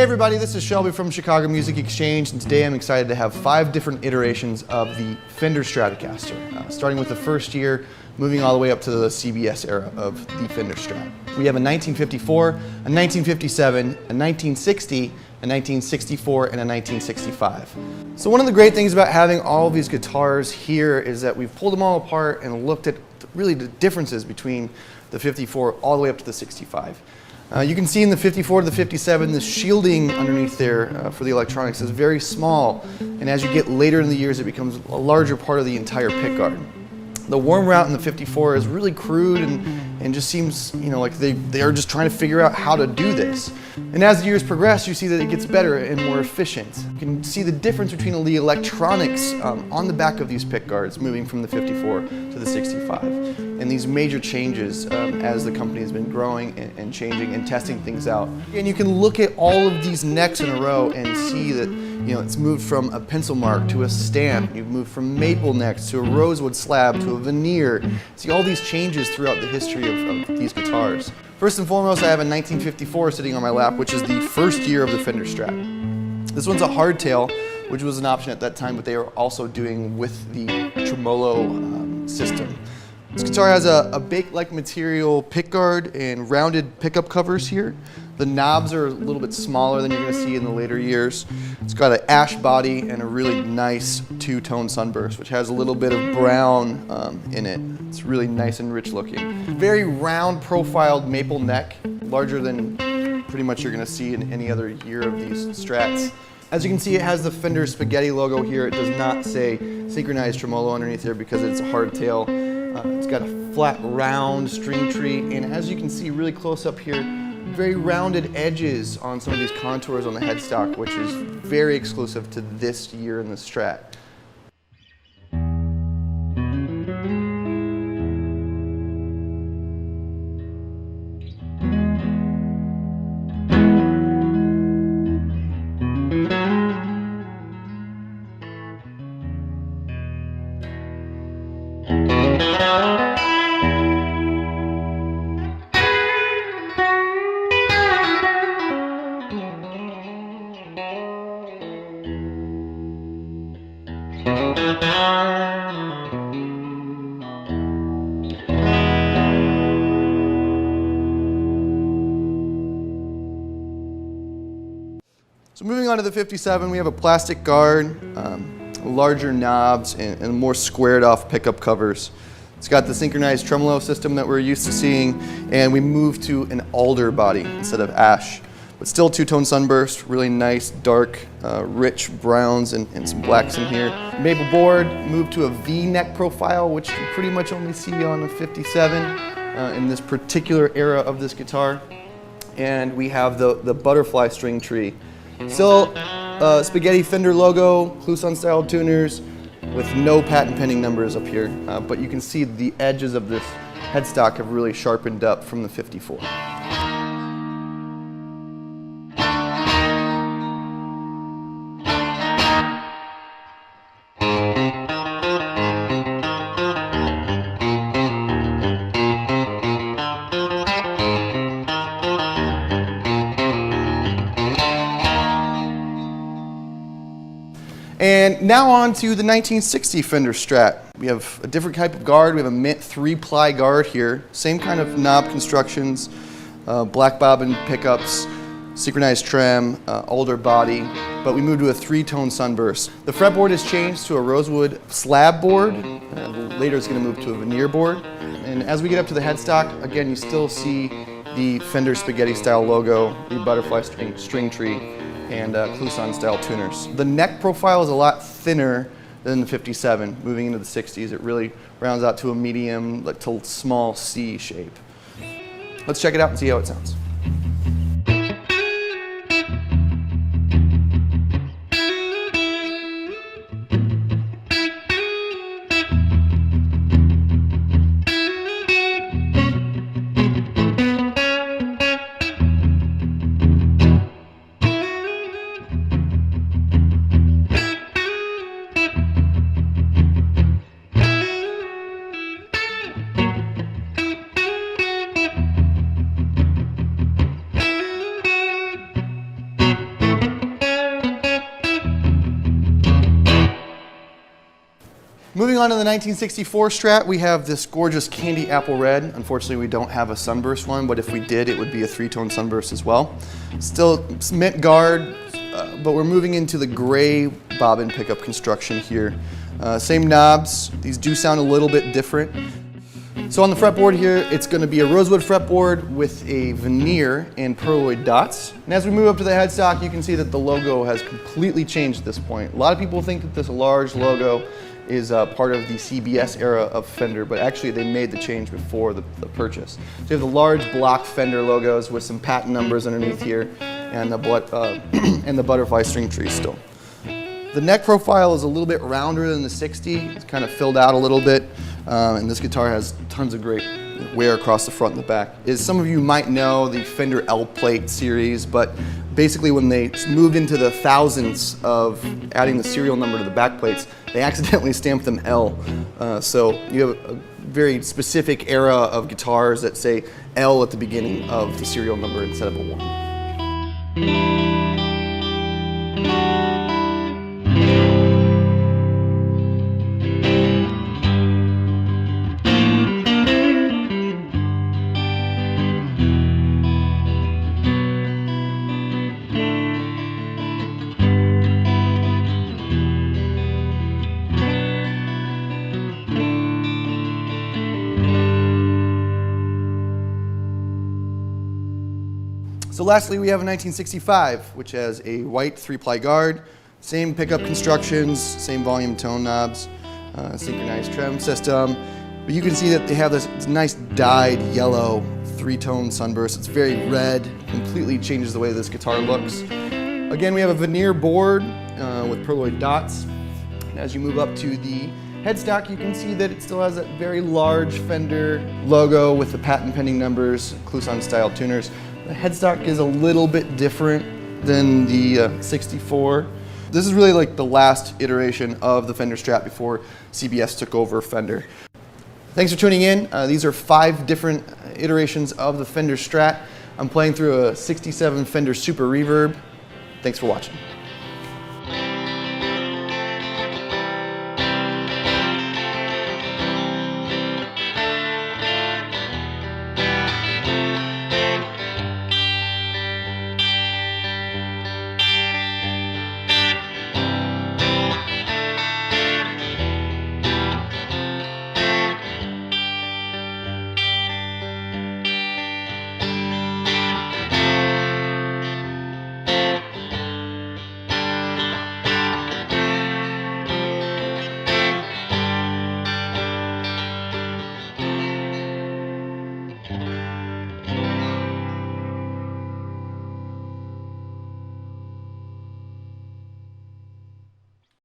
everybody, this is Shelby from Chicago Music Exchange, and today I'm excited to have 5 different iterations of the Fender Stratocaster, starting with the first year, moving all the way up to the CBS era of the Fender Strat. We have a 1954, a 1957, a 1960, a 1964, and a 1965. So one of the great things about having all of these guitars here is that we've pulled them all apart and looked at really the differences between the 54 all the way up to the 65. You can see in the 54 to the 57, the shielding underneath there for the electronics is very small, and as you get later in the years, it becomes a larger part of the entire pickguard. The warm route in the 54 is really crude and just seems, like they are just trying to figure out how to do this. And as the years progress, you see that it gets better and more efficient. You can see the difference between the electronics on the back of these pickguards moving from the 54 to the 65. And these major changes as the company has been growing and changing and testing things out. And you can look at all of these necks in a row and see that it's moved from a pencil mark to a stamp. You've moved from maple necks to a rosewood slab to a veneer. See all these changes throughout the history of these guitars. First and foremost, I have a 1954 sitting on my lap, which is the first year of the Fender Strat. This one's a hardtail, which was an option at that time, but they were also doing with the tremolo system. This guitar has a baked-like material pickguard and rounded pickup covers here. The knobs are a little bit smaller than you're going to see in the later years. It's got an ash body and a really nice two-tone sunburst, which has a little bit of brown in it. It's really nice and rich looking. Very round profiled maple neck, larger than pretty much you're going to see in any other year of these Strats. As you can see, it has the Fender spaghetti logo here. It does not say Synchronized tremolo underneath there because it's a hardtail. It's got a flat, round string tree, and as you can see really close up here, very rounded edges on some of these contours on the headstock, which is very exclusive to this year in the Strat. So moving on to the 57, we have a plastic guard, larger knobs, and more squared off pickup covers. It's got the synchronized tremolo system that we're used to seeing, and we moved to an alder body instead of ash. But still two-tone sunburst, really nice, dark, rich browns and some blacks in here. Maple board moved to a V-neck profile, which you pretty much only see on the 57 in this particular era of this guitar. And we have the butterfly string tree. Still spaghetti Fender logo, Cluson style tuners with no patent pending numbers up here. But you can see the edges of this headstock have really sharpened up from the 54. And now on to the 1960 Fender Strat. We have a different type of guard. We have a mint 3-ply guard here. Same kind of knob constructions, black bobbin pickups, synchronized trem, alder body, but we moved to a 3-tone sunburst. The fretboard has changed to a rosewood slab board. Later it's going to move to a veneer board. And as we get up to the headstock, again, you still see the Fender spaghetti style logo, the butterfly string tree, and Cluson style tuners. The neck profile is a lot thinner than the 57. Moving into the 60s, it really rounds out to a medium to small C shape. Let's check it out and see how it sounds. on to the 1964 Strat, we have this gorgeous candy apple red. Unfortunately, we don't have a sunburst one, but if we did, it would be a 3-tone sunburst as well. Still mint guard, but we're moving into the gray bobbin pickup construction here. Same knobs. These do sound a little bit different. So on the fretboard here, it's going to be a rosewood fretboard with a veneer and pearloid dots. And as we move up to the headstock, you can see that the logo has completely changed at this point. A lot of people think that this large logo is part of the CBS era of Fender, but actually they made the change before the purchase. So you have the large block Fender logos with some patent numbers underneath here, and the butterfly string tree still. The neck profile is a little bit rounder than the 60. It's kind of filled out a little bit, and this guitar has tons of great wear across the front and the back. As some of you might know, the Fender L-plate series, but basically when they moved into the thousands of adding the serial number to the back plates, they accidentally stamped them L. So you have a very specific era of guitars that say L at the beginning of the serial number instead of a 1. So lastly, we have a 1965, which has a white 3-ply guard, same pickup constructions, same volume tone knobs, synchronized trem system. But you can see that they have this nice dyed yellow 3-tone sunburst. It's very red, completely changes the way this guitar looks. Again, we have a veneer board with pearloid dots. And as you move up to the headstock, you can see that it still has that very large Fender logo with the patent pending numbers, Kluson style tuners. The headstock is a little bit different than the 64. This is really like the last iteration of the Fender Strat before CBS took over Fender. Thanks for tuning in. These are 5 different iterations of the Fender Strat. I'm playing through a 67 Fender Super Reverb. Thanks for watching.